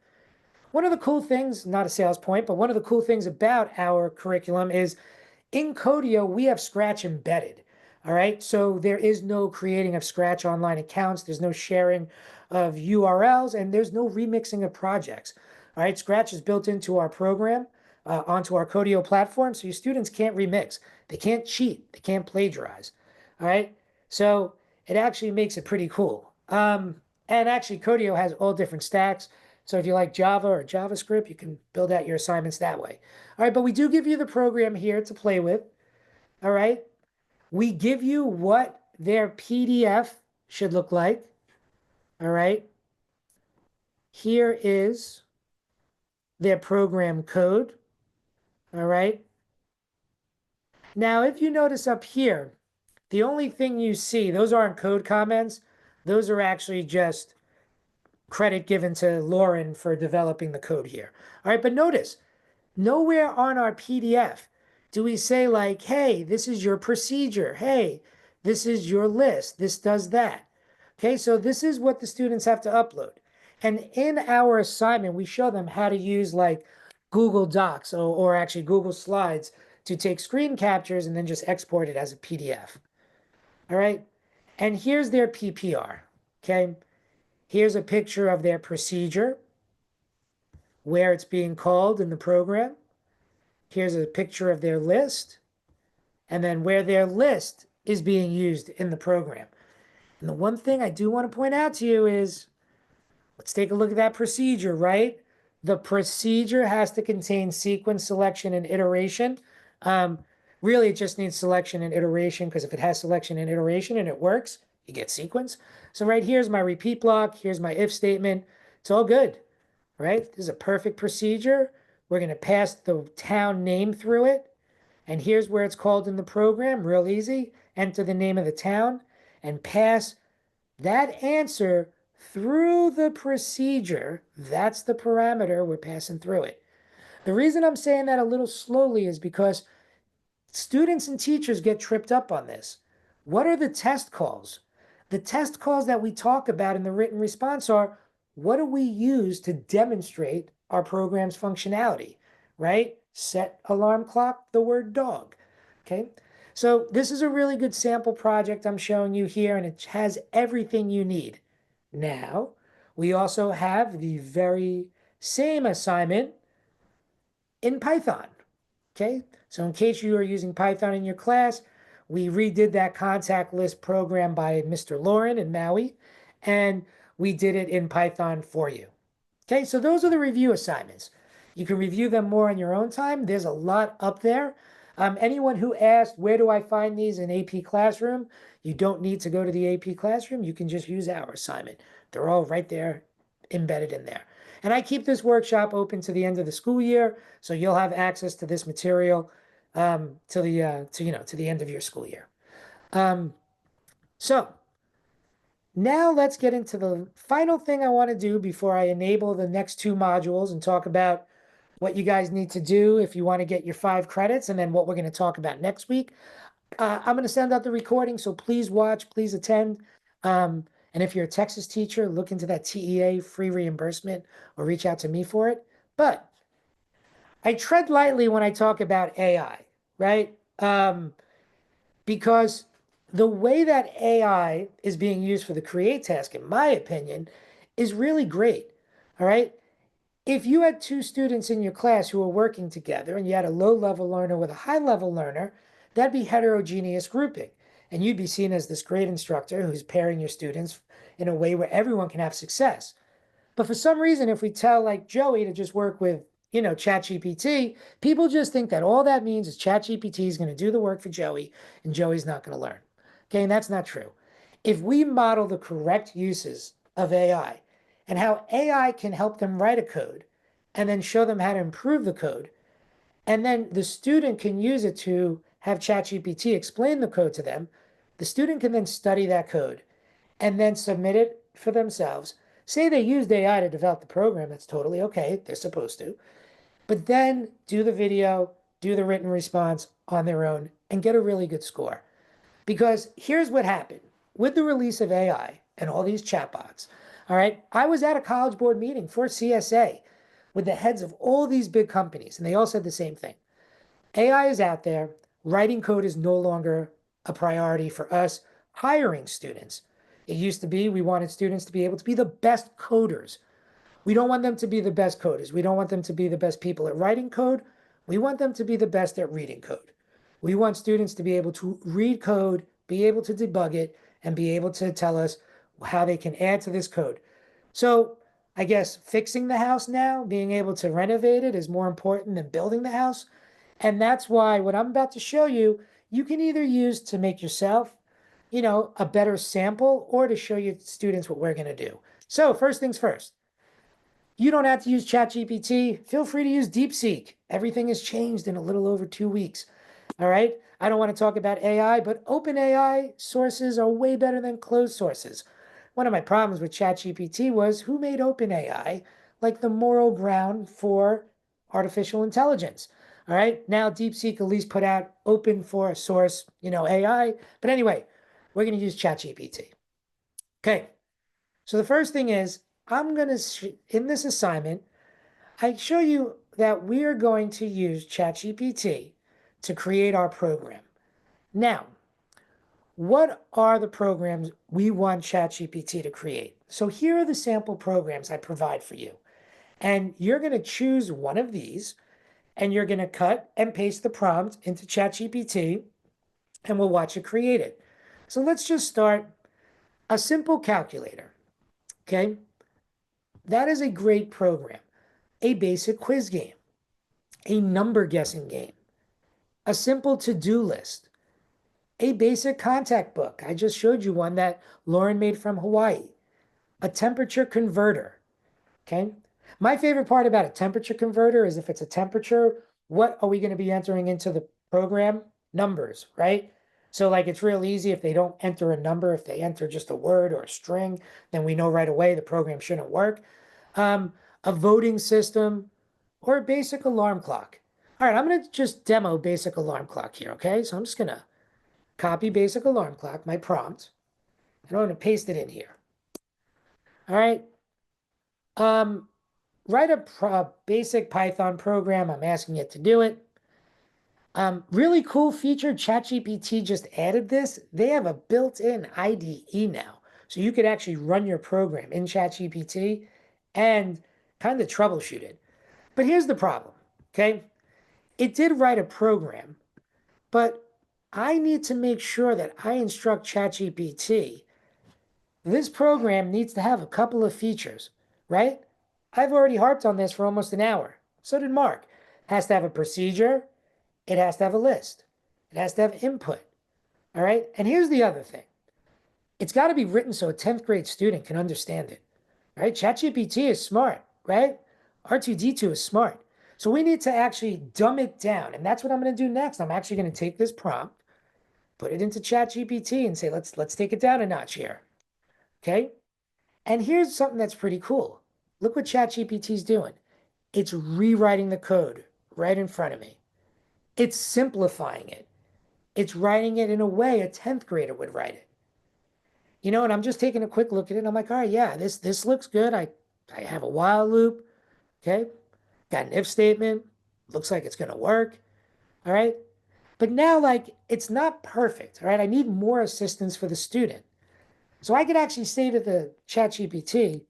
One of the cool things, not a sales point, but one of the cool things about our curriculum is in Codio, we have Scratch embedded. All right, so there is no creating of Scratch online accounts, there's no sharing of URLs, and there's no remixing of projects. All right, Scratch is built into our program, onto our Codio platform, so your students can't remix, they can't cheat, they can't plagiarize. All right, so it actually makes it pretty cool. And actually, Codio has all different stacks. So if you like Java or JavaScript, you can build out your assignments that way. All right, but we do give you the program here to play with. All right. We give you what their PDF should look like. All right. Here is their program code. All right. Now, if you notice up here, the only thing you see, those aren't code comments. Those are actually just credit given to Lauren for developing the code here. All right, but notice, nowhere on our PDF do we say like, hey, this is your procedure. Hey, this is your list. This does that. Okay, so this is what the students have to upload. And in our assignment, we show them how to use like Google Docs or actually Google Slides to take screen captures and then just export it as a PDF. All right. And here's their PPR. Okay. Here's a picture of their procedure, where it's being called in the program. Here's a picture of their list, and then where their list is being used in the program. And the one thing I do want to point out to you is, let's take a look at that procedure, right? The procedure has to contain sequence, selection, and iteration. Really, it just needs selection and iteration, because if it has selection and iteration and it works, you get sequence. So right here's my repeat block. Here's my if statement. It's all good, right? This is a perfect procedure. We're going to pass the town name through it. And here's where it's called in the program, real easy. Enter the name of the town and pass that answer through the procedure. That's the parameter we're passing through it. The reason I'm saying that a little slowly is because students and teachers get tripped up on this. What are the test calls? The test calls that we talk about in the written response are, what do we use to demonstrate our program's functionality, right? Set alarm clock, the word dog, okay? So this is a really good sample project I'm showing you here, and it has everything you need. Now, we also have the very same assignment in Python. Okay, so in case you are using Python in your class, we redid that contact list program by Mr. Lauren in Maui, and we did it in Python for you. Okay, so those are the review assignments. You can review them more on your own time. There's a lot up there. Anyone who asked, where do I find these in AP Classroom? You don't need to go to the AP Classroom. You can just use our assignment. They're all right there, embedded in there. And I keep this workshop open to the end of the school year, so you'll have access to this material to the end of your school year. So now let's get into the final thing I want to do before I enable the next two modules and talk about what you guys need to do if you want to get your 5 credits, and then what we're going to talk about next week. I'm going to send out the recording, so please watch, please attend. And if you're a Texas teacher, look into that TEA free reimbursement or reach out to me for it. But I tread lightly when I talk about AI, right? Because the way that AI is being used for the create task, in my opinion, is really great. All right. If you had 2 students in your class who were working together and you had a low-level learner with a high-level learner, that'd be heterogeneous grouping. And you'd be seen as this great instructor who's pairing your students in a way where everyone can have success. But for some reason, if we tell like Joey to just work with, ChatGPT, people just think that all that means is ChatGPT is going to do the work for Joey and Joey's not going to learn. Okay, and that's not true. If we model the correct uses of AI and how AI can help them write a code and then show them how to improve the code, and then the student can use it to have ChatGPT explain the code to them, the student can then study that code and then submit it for themselves. Say they used AI to develop the program, that's totally okay, they're supposed to. But then do the video, do the written response on their own, and get a really good score. Because here's what happened with the release of AI and all these chatbots. All right, I was at a College Board meeting for CSA with the heads of all these big companies, and they all said the same thing. AI is out there. Writing code is no longer a priority for us hiring students. It used to be we wanted students to be able to be the best coders. We don't want them to be the best coders. We don't want them to be the best people at writing code. We want them to be the best at reading code. We want students to be able to read code, be able to debug it, and be able to tell us how they can add to this code. So I guess fixing the house now, being able to renovate it is more important than building the house. And that's why what I'm about to show you, you can either use to make yourself, a better sample or to show your students what we're going to do. So first things first, you don't have to use ChatGPT. Feel free to use DeepSeek. Everything has changed in a little over 2 weeks. All right. I don't want to talk about AI, but open AI sources are way better than closed sources. One of my problems with ChatGPT was who made OpenAI like the moral ground for artificial intelligence. All right. Now DeepSeek at least put out open for source, AI. But anyway, we're going to use ChatGPT. Okay. So the first thing is I'm going to, in this assignment, I show you that we are going to use ChatGPT to create our program. Now, what are the programs we want ChatGPT to create? So here are the sample programs I provide for you. And you're going to choose one of these and you're going to cut and paste the prompt into ChatGPT and we'll watch it create it. So let's just start a simple calculator. Okay. That is a great program. A basic quiz game, a number guessing game, a simple to-do list, a basic contact book. I just showed you one that Lauren made from Hawaii, a temperature converter. Okay. My favorite part about a temperature converter is if it's a temperature, what are we going to be entering into the program? Numbers, right? So like it's real easy if they don't enter a number, if they enter just a word or a string, then we know right away the program shouldn't work. A voting system or a basic alarm clock. All right, I'm going to just demo basic alarm clock here, okay? So I'm just going to copy basic alarm clock, my prompt, and I'm going to paste it in here. All right. Write a basic Python program. I'm asking it to do it. Really cool feature. ChatGPT just added this. They have a built-in IDE now. So you could actually run your program in ChatGPT and kind of troubleshoot it. But here's the problem, okay? It did write a program, but I need to make sure that I instruct ChatGPT. This program needs to have a couple of features, right? I've already harped on this for almost an hour. So did Mark. It has to have a procedure. It has to have a list. It has to have input. All right. And here's the other thing. It's got to be written so a 10th grade student can understand it. Right? ChatGPT is smart, right? R2D2 is smart. So we need to actually dumb it down. And that's what I'm going to do next. I'm actually going to take this prompt, put it into ChatGPT and say, let's take it down a notch here. Okay. And here's something that's pretty cool. Look what ChatGPT is doing. It's rewriting the code right in front of me. It's simplifying it. It's writing it in a way a 10th grader would write it. You know, and I'm just taking a quick look at it. And I'm like, all right, yeah, this looks good. I have a while loop. Okay. Got an if statement. Looks like it's going to work. All right. But now, like, it's not perfect. All right. I need more assistance for the student. So I could actually say to the ChatGPT,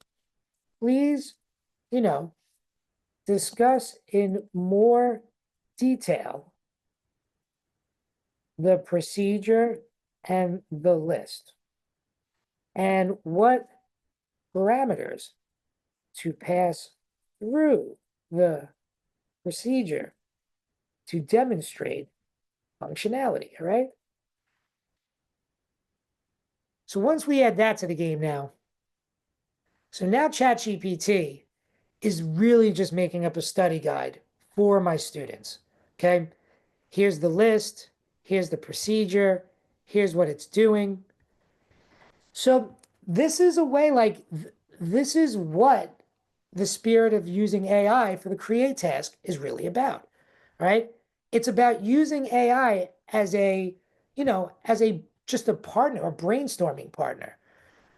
please, you know, discuss in more detail the procedure and the list and what parameters to pass through the procedure to demonstrate functionality, all right? So once we add that to the game now, so now ChatGPT is really just making up a study guide for my students, okay? Here's the list, here's the procedure, here's what it's doing. So this is a way like this is what the spirit of using AI for the create task is really about, right? It's about using AI as a, as a just a partner, a brainstorming partner,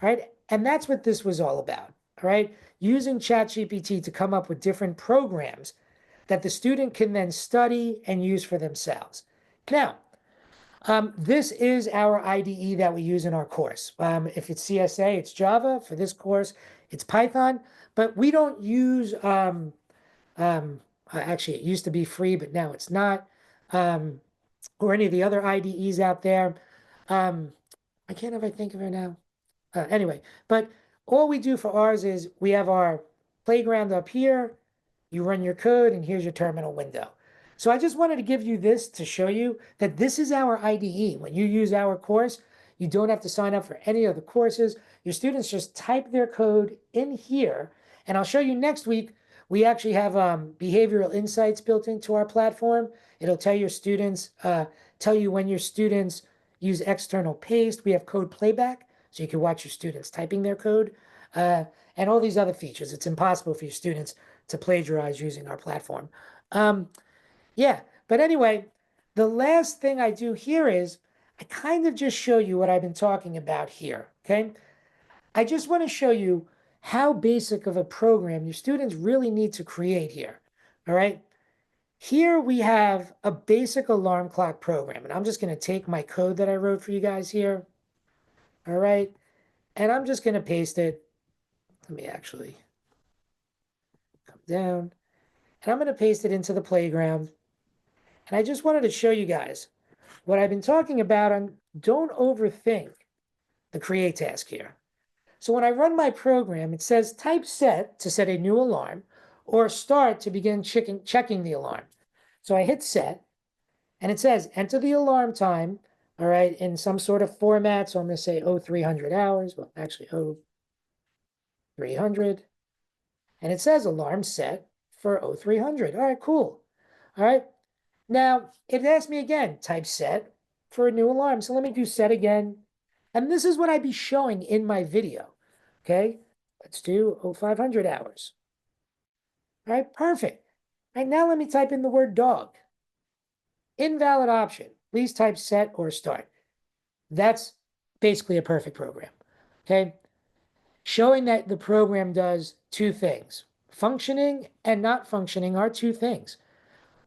right? And that's what this was all about, all right? Using ChatGPT to come up with different programs that the student can then study and use for themselves. Now, this is our IDE that we use in our course. If it's CSA, it's Java. For this course, it's Python. But we don't use, actually, it used to be free, but now it's not, or any of the other IDEs out there. I can't ever think of it now. Anyway, but all we do for ours is we have our playground up here. You run your code, and here's your terminal window. So I just wanted to give you this to show you that this is our IDE. When you use our course, you don't have to sign up for any of the courses. Your students just type their code in here. And I'll show you next week, we actually have behavioral insights built into our platform. It'll tell your students, tell you when your students use external paste. We have code playback, so you can watch your students typing their code, and all these other features. It's impossible for your students to plagiarize using our platform. Yeah, but anyway, the last thing I do here is I kind of just show you what I've been talking about here, okay? I just want to show you how basic of a program your students really need to create here, All right. Here we have a basic alarm clock program, and I'm just going to take my code that I wrote for you guys here. All right. And I'm just going to paste it. Let me actually come down. And I'm going to paste it into the playground. And I just wanted to show you guys what I've been talking about on don't overthink the create task here. So when I run my program, it says type set to set a new alarm or start to begin checking the alarm. So I hit set and it says enter the alarm time, all right, in some sort of format. So I'm going to say 0300 hours. Well, actually 0300. And it says alarm set for 0300. All right, cool. All right. Now it asks me again, type set for a new alarm. So let me do set again. And this is what I'd be showing in my video. Okay. Let's do 0500 hours. All right, perfect. All right, now let me type in the word dog. Invalid option. Please type set or start. That's basically a perfect program. Okay. Showing that the program does two things. Functioning and not functioning are two things.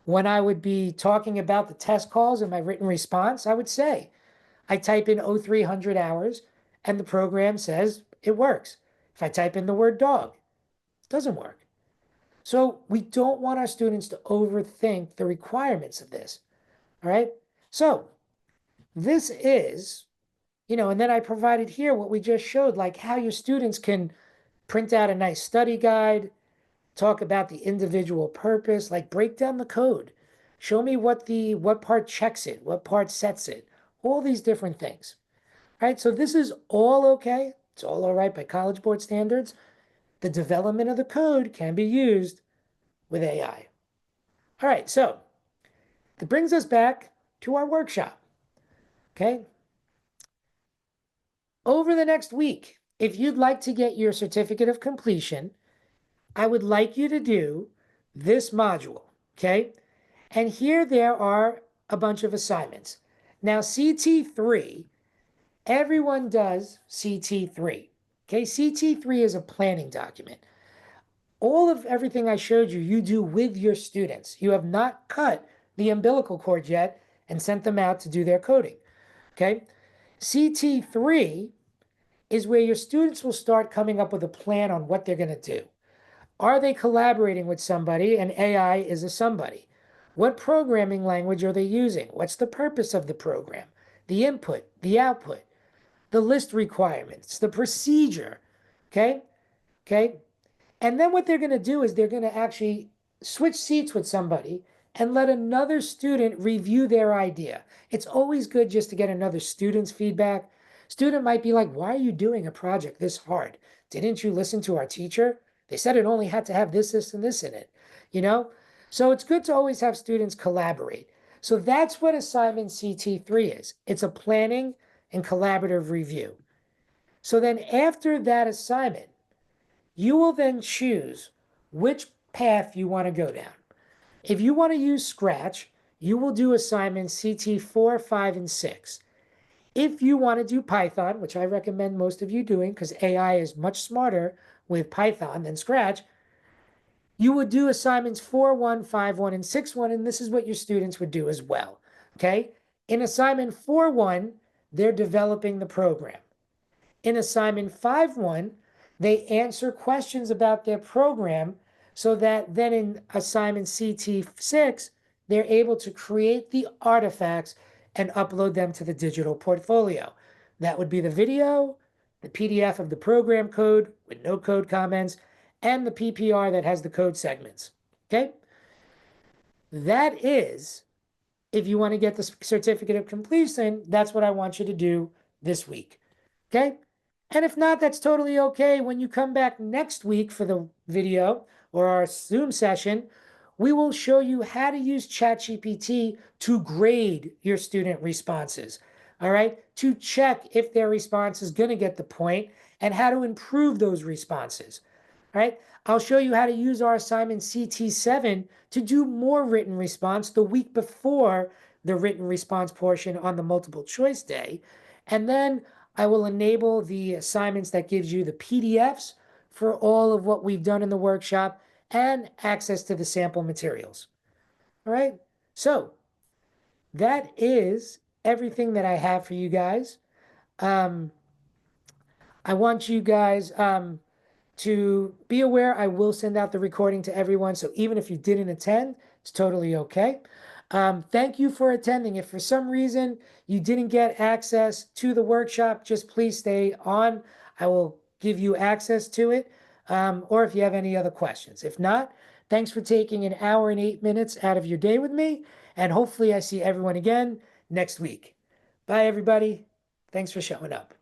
When I would be talking about the test calls in my written response, I would say, I type in 0300 hours and the program says it works. If I type in the word dog, it doesn't work. So we don't want our students to overthink the requirements of this. All right. So this is, and then I provided here what we just showed, like how your students can print out a nice study guide, talk about the individual purpose, like break down the code. Show me what part checks it, what part sets it, all these different things. All right, so this is all okay. It's all right by College Board standards. The development of the code can be used with AI. All right, so that brings us back to our workshop. Okay. Over the next week, if you'd like to get your certificate of completion, I would like you to do this module. Okay. And here there are a bunch of assignments. Now, CT3, everyone does CT3. Okay, CT3 is a planning document. All of everything I showed you, you do with your students. You have not cut the umbilical cord yet and sent them out to do their coding. Okay, CT3 is where your students will start coming up with a plan on what they're going to do. Are they collaborating with somebody? And AI is a somebody. What programming language are they using? What's the purpose of the program? The input, the output, the list requirements, the procedure. Okay? Okay? And then what they're going to do is they're going to actually switch seats with somebody and let another student review their idea. It's always good just to get another student's feedback. Student might be like, why are you doing a project this hard? Didn't you listen to our teacher? They said it only had to have this, and this in it, you know? So it's good to always have students collaborate. So that's what assignment CT3 is. It's a planning and collaborative review. So then after that assignment, you will then choose which path you want to go down. If you want to use Scratch, you will do assignments CT4, 5, and 6. If you want to do Python, which I recommend most of you doing because AI is much smarter with Python than Scratch, you would do assignments 4.1, 5.1, and 6.1, and this is what your students would do as well. Okay? In assignment 4.1, they're developing the program. In assignment 5.1, they answer questions about their program so that then in assignment CT6, they're able to create the artifacts and upload them to the digital portfolio. That would be the video, the PDF of the program code with no code comments, and the PPR that has the code segments. Okay? That is, if you want to get the certificate of completion, that's what I want you to do this week. Okay? And if not, that's totally okay. When you come back next week for the video or our Zoom session, we will show you how to use ChatGPT to grade your student responses. All right? To check if their response is going to get the point and how to improve those responses. All right? I'll show you how to use our assignment CT7 to do more written response the week before the written response portion on the multiple choice day. And then I will enable the assignments that gives you the PDFs for all of what we've done in the workshop and access to the sample materials. All right, so that is everything that I have for you guys. Um, I want you guys to be aware I will send out the recording to everyone. So even if you didn't attend, it's totally okay. Thank you for attending. If for some reason you didn't get access to the workshop, just please stay on. I will give you access to it. Or if you have any other questions. If not, thanks for taking an hour and 8 minutes out of your day with me. And hopefully I see everyone again next week. Bye, everybody. Thanks for showing up.